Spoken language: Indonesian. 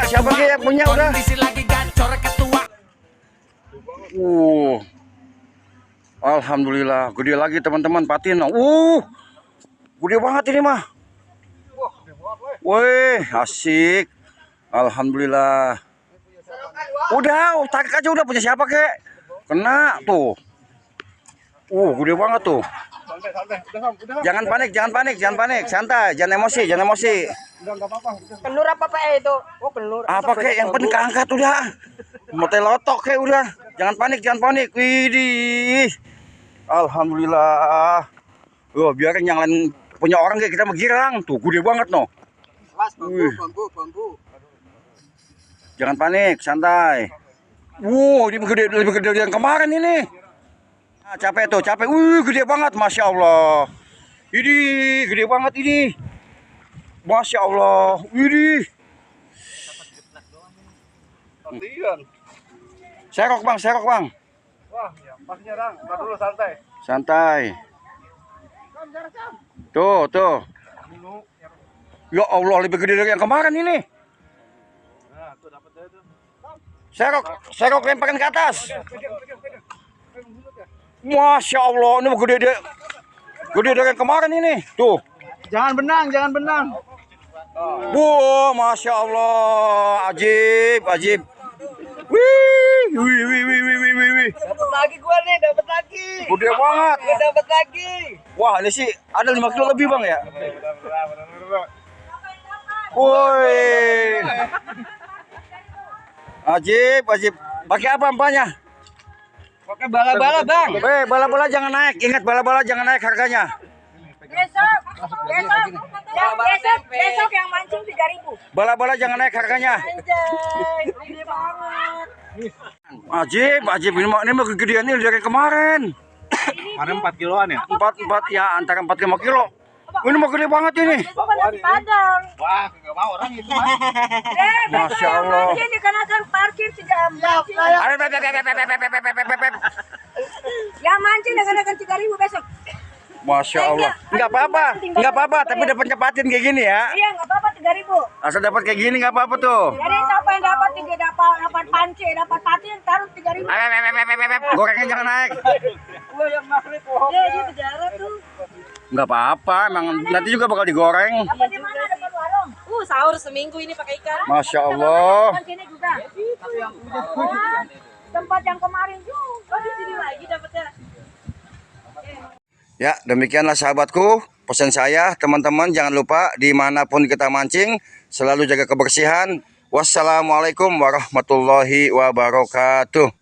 siapa sih yang punya udah? Alhamdulillah, gede lagi teman-teman patin. Gede banget ini mah. Wih, asik. Alhamdulillah. Udah, tarik aja udah punya siapa kek? Kena tuh. Gede banget tuh. Jangan panik, santai, jangan emosi. Kenur apa Pak itu? Oh, kenur. Apa kek yang penting keangkat udah. Motel lotok kek udah. Jangan panik. Widih. Alhamdulillah. Biarin yang lain punya orang kayak kita menggirang. Tuh, gede banget no. Mas, bambu. Jangan panik, santai. Ini lebih gede dari yang kemarin ini. Nah, capek. Gede banget, masya Allah. Ini gede banget ini. Masya Allah. Ini. Serok bang. Wah, ya, pasnya Rang. Ntar dulu santai. Santai. Tuh. Ya Allah, lebih gede dari yang kemarin ini. Nah, tuh dapat dia tuh. Serok lemparin ke atas. Masya Allah, ini gede dari yang kemarin ini. Tuh. Jangan benang. Masya Allah, ajib. Wih. Dapat lagi gua nih, dapat lagi. Gede banget. Dapat lagi. Wah, ini sih ada 5 kilo lebih bang ya. Woi. Ajib. Pakai apa empahnya? Pakai bala-bala, Bang. Bala-bala jangan naik. Ingat bala-bala jangan naik harganya. Besok yang mancing 3.000. Bala-bala jangan naik harganya. Anjay, gede banget. Ajib. Ini mah kegedean ini dari kemarin. Kemarin 4 kiloan ya? 4 ya, antara 4-5 kilo. Ini mah gede banget ini. Itu kan nasi Padang. Wah, nggak mau orang itu mah. Masya Allah. Mancing dikenakan parkir 3 jam. Yang mancing dikenakan 3.000 besok. Masya Allah. Enggak apa-apa, tapi dapat nyepatin kayak gini ya. Iya, nggak apa-apa 3.000. Asal dapat kayak gini enggak apa-apa tuh. Jadi siapa yang dapat panci, dapat patin, taruh 3.000. Gorengnya jangan naik. Lo yang narik pohon. Iya, di penjara tuh. Enggak apa-apa, emang nanti juga bakal digoreng. Apa di mana depan warung? Sahur seminggu ini pakai ikan. Masya Allah. Kan sini juga. Tempat yang kemarin juga. Di sini lagi dapatnya. Ya, demikianlah sahabatku. Pesan saya, teman-teman jangan lupa dimanapun kita mancing, selalu jaga kebersihan. Wassalamualaikum warahmatullahi wabarakatuh.